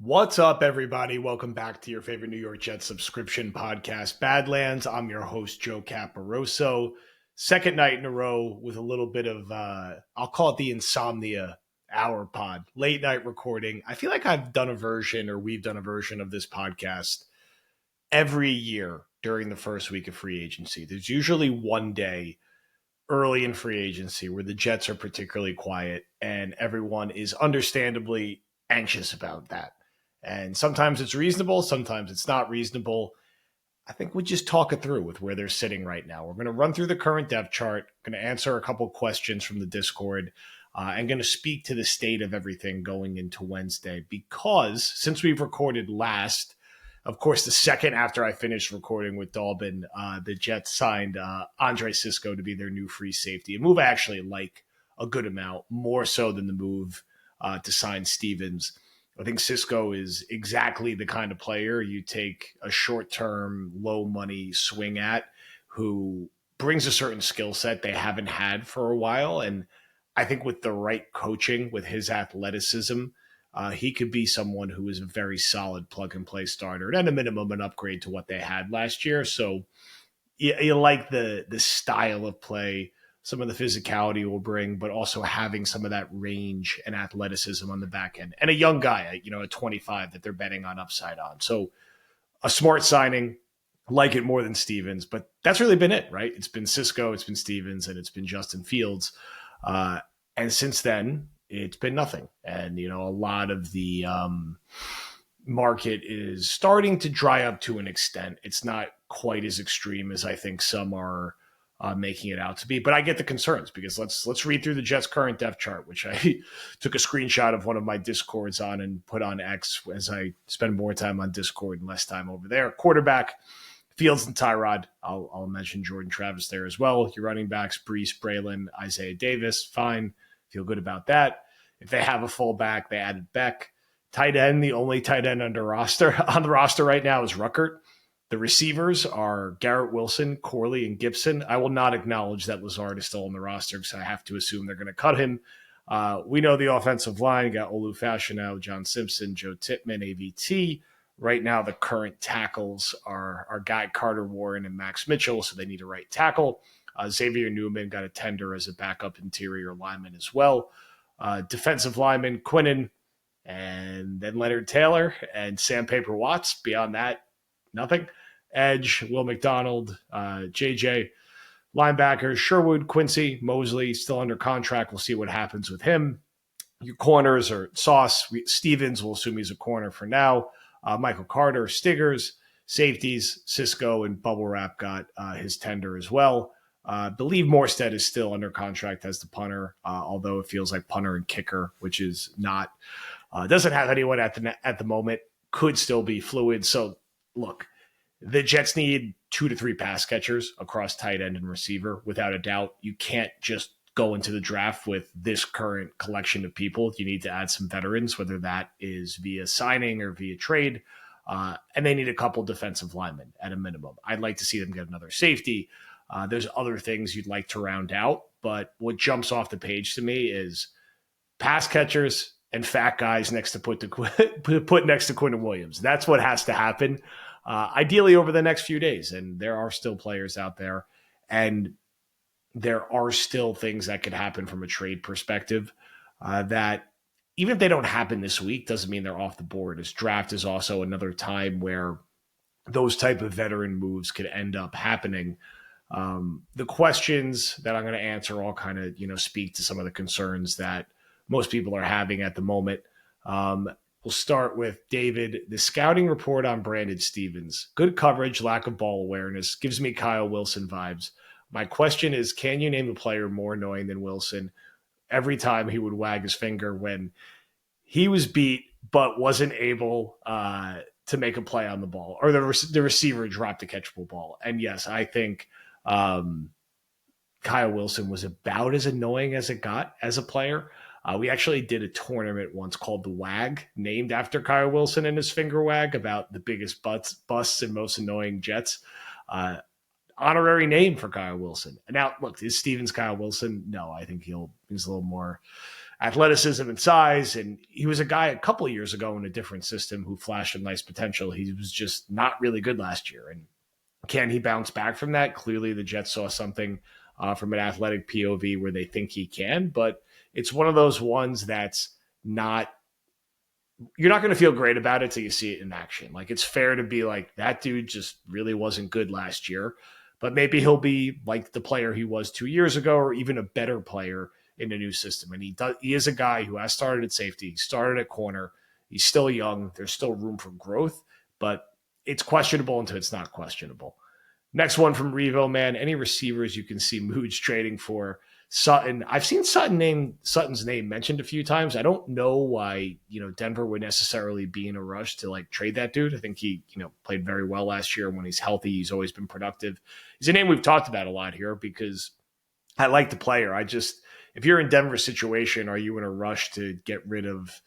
What's up, everybody? Welcome back to your favorite New York Jets subscription podcast, Badlands. I'm your host, Joe Caporoso. Second night in a row with a little bit of, I'll call it the insomnia hour pod, late night recording. I feel like we've done a version of this podcast every year during the first week of free agency. There's usually one day early in free agency where the Jets are particularly quiet and everyone is understandably anxious about that. And sometimes it's reasonable, sometimes it's not reasonable. I think we just talk it through with where they're sitting right now. We're going to run through the current depth chart, going to answer a couple questions from the Discord, and going to speak to the state of everything going into Wednesday. Because since we've recorded last, of course, the second after I finished recording with Dalbin, the Jets signed Andre Cisco to be their new free safety, a move I actually like a good amount, more so than the move to sign Stevens. I think Cisco is exactly the kind of player you take a short-term, low-money swing at, who brings a certain skill set they haven't had for a while. And I think with the right coaching, with his athleticism, he could be someone who is a very solid plug-and-play starter, and at a minimum, an upgrade to what they had last year. So you like the style of play, some of the physicality will bring, but also having some of that range and athleticism on the back end. And a young guy, at 25 that they're betting on upside on. So a smart signing, like it more than Stevens, but that's really been it, right? It's been Cisco, it's been Stevens, and it's been Justin Fields. And since then, it's been nothing. And, a lot of the market is starting to dry up to an extent. It's not quite as extreme as I think some are making it out to be. But I get the concerns because let's read through the Jets' current depth chart, which I took a screenshot of one of my Discords on and put on X as I spend more time on Discord and less time over there. Quarterback, Fields and Tyrod. I'll mention Jordan Travis there as well. Your running backs, Brees, Braylon, Isaiah Davis. Fine. Feel good about that. If they have a fullback, they added Beck. Tight end, the only tight end on the roster right now is Ruckert. The receivers are Garrett Wilson, Corley, and Gibson. I will not acknowledge that Lazard is still on the roster because I have to assume they're going to cut him. We know the offensive line. Got Olu Fashionow, John Simpson, Joe Tippmann, AVT. Right now, the current tackles are Guy Carter Warren and Max Mitchell, so they need a right tackle. Xavier Newman got a tender as a backup interior lineman as well. Defensive lineman, Quinnen, and then Leonard Taylor and Sandpaper Watts. Beyond that, nothing. Edge, Will McDonald, JJ, linebackers, Sherwood, Quincy, Mosley, still under contract. We'll see what happens with him. Your corners are Sauce, Stevens, we'll assume he's a corner for now. Michael Carter, Stiggers, safeties, Cisco, and Bubble Wrap got his tender as well. Believe Morstead is still under contract as the punter, although it feels like punter and kicker, which is not, doesn't have anyone at the moment, could still be fluid. So look, the Jets need 2 to 3 pass catchers across tight end and receiver, without a doubt. You can't just go into the draft with this current collection of people. You need to add some veterans, whether that is via signing or via trade. And they need a couple defensive linemen at a minimum. I'd like to see them get another safety. There's other things you'd like to round out, but what jumps off the page to me is pass catchers and fat guys next to put next to Quinnen Williams. That's what has to happen, ideally over the next few days. And there are still players out there, and there are still things that could happen from a trade perspective that even if they don't happen this week, doesn't mean they're off the board. This draft is also another time where those type of veteran moves could end up happening. The questions that I'm going to answer all kind of, speak to some of the concerns that most people are having at the moment. We'll start with David. The scouting report on Brandon Stevens. Good coverage, lack of ball awareness. Gives me Kyle Wilson vibes. My question is, can you name a player more annoying than Wilson? Every time he would wag his finger when he was beat but wasn't able to make a play on the ball, or the receiver dropped a catchable ball. And yes, I think Kyle Wilson was about as annoying as it got as a player. We actually did a tournament once called the WAG, named after Kyle Wilson and his finger wag, about the biggest busts and most annoying Jets. Honorary name for Kyle Wilson. And now, look, is Stevens Kyle Wilson? No, I think he's a little more athleticism and size. And he was a guy a couple of years ago in a different system who flashed some nice potential. He was just not really good last year. And can he bounce back from that? Clearly, the Jets saw something from an athletic POV where they think he can, but it's one of those ones that's not, you're not going to feel great about it till you see it in action. Like, it's fair to be like, that dude just really wasn't good last year, but maybe he'll be like the player he was 2 years ago, or even a better player in a new system. And he is a guy who has started at safety, he started at corner. He's still young. There's still room for growth, but it's questionable until it's not questionable. Next one from Revo, man. Any receivers you can see Moods trading for? Sutton. I've seen Sutton's name mentioned a few times. I don't know why, Denver would necessarily be in a rush to like trade that dude. I think he, played very well last year. When he's healthy, he's always been productive. He's a name we've talked about a lot here because I like the player. If you're in Denver's situation, are you in a rush to get rid of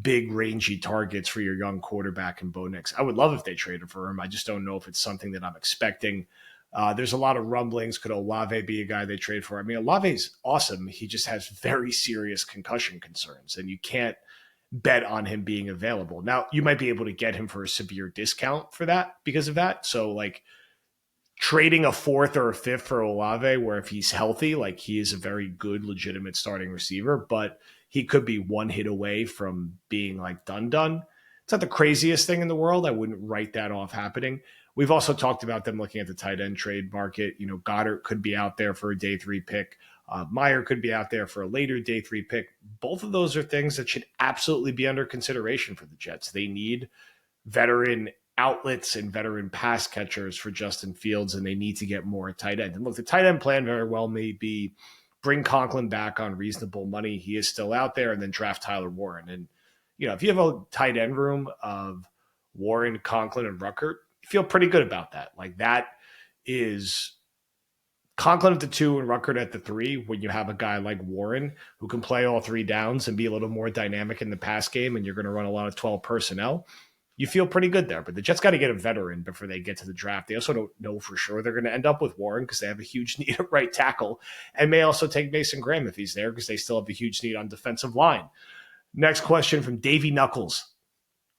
big rangy targets for your young quarterback in Bo Nix? I would love if they traded for him. I just don't know if it's something that I'm expecting. There's a lot of rumblings. Could Olave be a guy they trade for? I mean, Olave's awesome. He just has very serious concussion concerns, and you can't bet on him being available. Now, you might be able to get him for a severe discount for that because of that. So, like, trading a fourth or a fifth for Olave, where if he's healthy, like, he is a very good, legitimate starting receiver, but he could be one hit away from being like done. It's not the craziest thing in the world. I wouldn't write that off happening. We've also talked about them looking at the tight end trade market. Goddard could be out there for a day 3 pick. Meyer could be out there for a later day 3 pick. Both of those are things that should absolutely be under consideration for the Jets. They need veteran outlets and veteran pass catchers for Justin Fields, and they need to get more tight end. And look, the tight end plan very well may be bring Conklin back on reasonable money. He is still out there, and then draft Tyler Warren. And, if you have a tight end room of Warren, Conklin, and Ruckert, you feel pretty good about that. Like, that is Conklin at the 2 and Ruckert at the 3. When you have a guy like Warren who can play all 3 downs and be a little more dynamic in the pass game, and you're going to run a lot of 12 personnel, you feel pretty good there. But the Jets got to get a veteran before they get to the draft. They also don't know for sure they're going to end up with Warren because they have a huge need at right tackle, and may also take Mason Graham if he's there because they still have a huge need on defensive line. Next question from Davey Knuckles.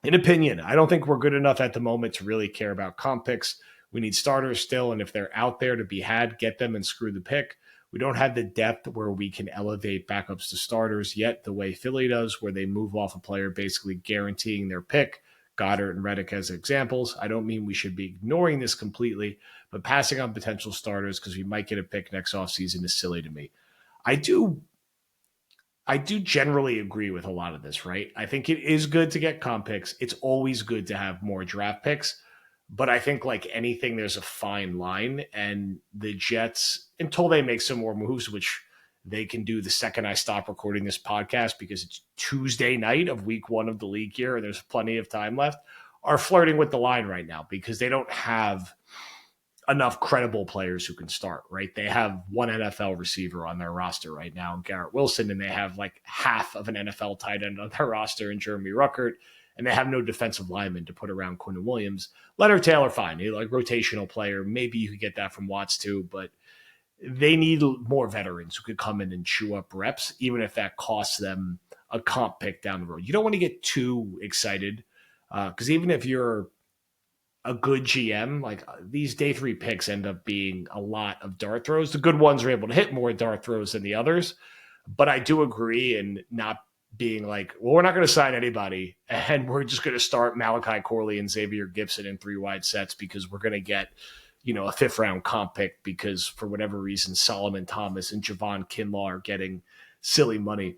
In opinion, I don't think we're good enough at the moment to really care about comp picks. We need starters still, and if they're out there to be had, get them and screw the pick. We don't have the depth where we can elevate backups to starters yet the way Philly does, where they move off a player basically guaranteeing their pick. Goddard and Reddick as examples. I don't mean we should be ignoring this completely, but passing on potential starters because we might get a pick next offseason is silly to me. I do generally agree with a lot of this, right? I think it is good to get comp picks. It's always good to have more draft picks. But I think, like anything, there's a fine line. And the Jets, until they make some more moves, which they can do the second I stop recording this podcast because it's Tuesday night of week 1 of the league year and there's plenty of time left, are flirting with the line right now because they don't have enough credible players who can start, right? They have one NFL receiver on their roster right now, Garrett Wilson, and they have like half of an NFL tight end on their roster in Jeremy Ruckert, and they have no defensive lineman to put around Quinn Williams. Leonard Taylor, fine. He's like rotational player. Maybe you could get that from Watts too, but they need more veterans who could come in and chew up reps, even if that costs them a comp pick down the road. You don't want to get too excited because even if you're a good GM, like these day 3 picks end up being a lot of dart throws. The good ones are able to hit more dart throws than the others. But I do agree in not being like, well, we're not going to sign anybody and we're just going to start Malachi Corley and Xavier Gibson in 3 wide sets because we're going to get, a 5th round comp pick because for whatever reason, Solomon Thomas and Javon Kinlaw are getting silly money.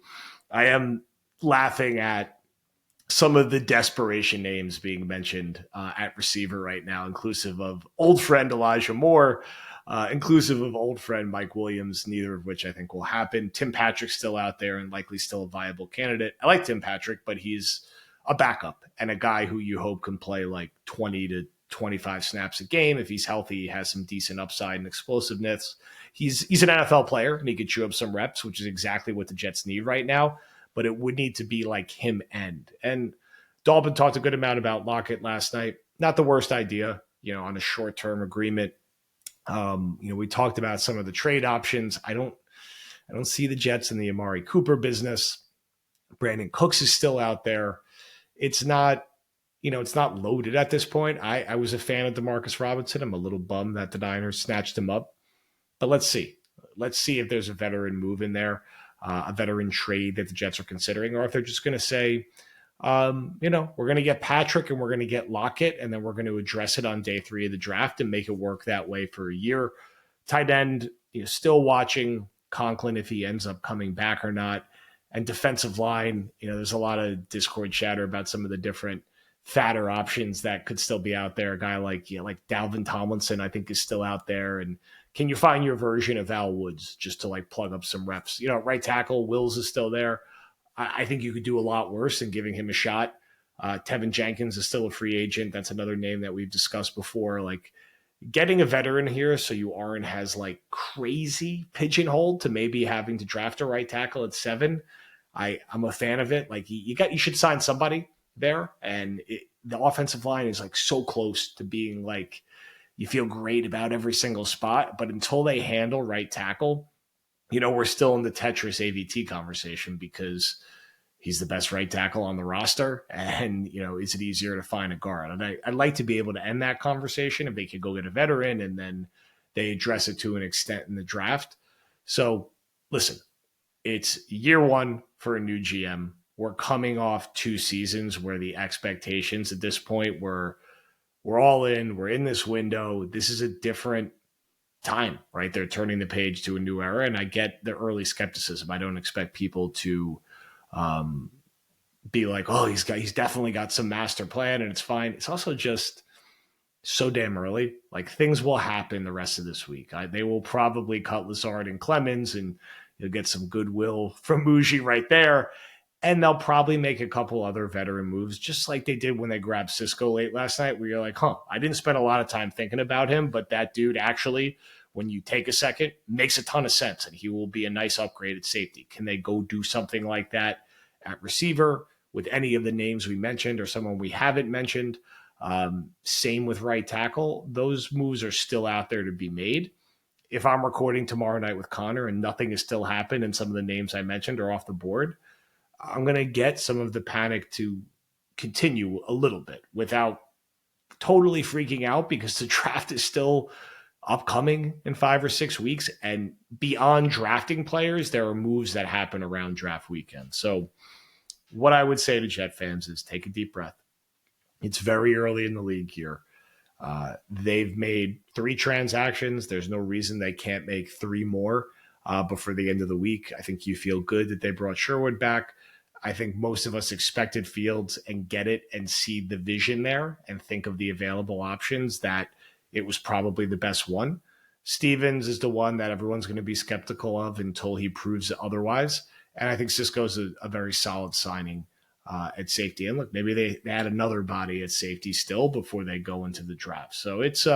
I am laughing at some of the desperation names being mentioned at receiver right now, inclusive of old friend Elijah Moore, inclusive of old friend Mike Williams, neither of which I think will happen. Tim Patrick's still out there and likely still a viable candidate. I like Tim Patrick, but he's a backup and a guy who you hope can play like 20 to 25 snaps a game. If he's healthy, he has some decent upside and explosiveness. He's an NFL player and he could chew up some reps, which is exactly what the Jets need right now. But it would need to be like him end. And Dalton talked a good amount about Lockett last night. Not the worst idea, on a short-term agreement. We talked about some of the trade options. I don't see the Jets in the Amari Cooper business. Brandon Cooks is still out there. It's not, it's not loaded at this point. I was a fan of Demarcus Robinson. I'm a little bummed that the Niners snatched him up. But let's see. Let's see if there's a veteran move in there, a veteran trade that the Jets are considering, or if they're just going to say, we're going to get Patrick and we're going to get Lockett, and then we're going to address it on day 3 of the draft and make it work that way for a year. Tight end, still watching Conklin if he ends up coming back or not. And defensive line, there's a lot of Discord chatter about some of the different fatter options that could still be out there. A guy like Dalvin Tomlinson, I think, is still out there. And can you find your version of Al Woods just to plug up some reps? Right tackle, Wills is still there. I think you could do a lot worse than giving him a shot. Tevin Jenkins is still a free agent. That's another name that we've discussed before. Getting a veteran here so you aren't as crazy pigeonholed to maybe having to draft a right tackle at 7. I'm a fan of it. You should sign somebody there, and the offensive line is so close to being you feel great about every single spot, but until they handle right tackle, we're still in the Tetris AVT conversation because he's the best right tackle on the roster. And, is it easier to find a guard? And I'd like to be able to end that conversation if they could go get a veteran and then they address it to an extent in the draft. So listen, it's year 1 for a new GM. We're coming off 2 seasons where the expectations at this point were we're all in, we're in this window. This is a different time, right? They're turning the page to a new era. And I get the early skepticism. I don't expect people to be like, oh, he's definitely got some master plan and it's fine. It's also just so damn early. Things will happen the rest of this week. They will probably cut Lazard and Clemens, and you'll get some goodwill from Muji right there. And they'll probably make a couple other veteran moves, just like they did when they grabbed Cisco late last night, where you're like, I didn't spend a lot of time thinking about him, but that dude actually, when you take a second, makes a ton of sense, and he will be a nice upgrade at safety. Can they go do something like that at receiver with any of the names we mentioned or someone we haven't mentioned? Same with right tackle. Those moves are still out there to be made. If I'm recording tomorrow night with Connor and nothing has still happened and some of the names I mentioned are off the board, I'm going to get some of the panic to continue a little bit without totally freaking out, because the draft is still upcoming in 5 or 6 weeks. And beyond drafting players, there are moves that happen around draft weekend. So what I would say to Jet fans is take a deep breath. It's very early in the league here. They've made 3 transactions. There's no reason they can't make 3 more before the end of the week. I think you feel good that they brought Sherwood back. I think most of us expected Fields and get it and see the vision there and think of the available options that it was probably the best one. Stevens is the one that everyone's going to be skeptical of until he proves otherwise. And I think Cisco's a very solid signing at safety. And look, maybe they add another body at safety still before they go into the draft. So it's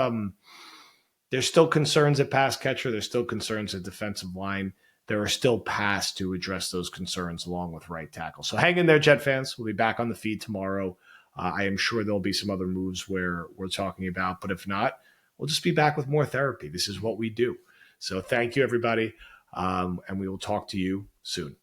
there's still concerns at pass catcher. There's still concerns at defensive line. There are still paths to address those concerns along with right tackle. So hang in there, Jet fans. We'll be back on the feed tomorrow. I am sure there'll be some other moves where we're talking about, but if not, we'll just be back with more therapy. This is what we do. So thank you, everybody. And we will talk to you soon.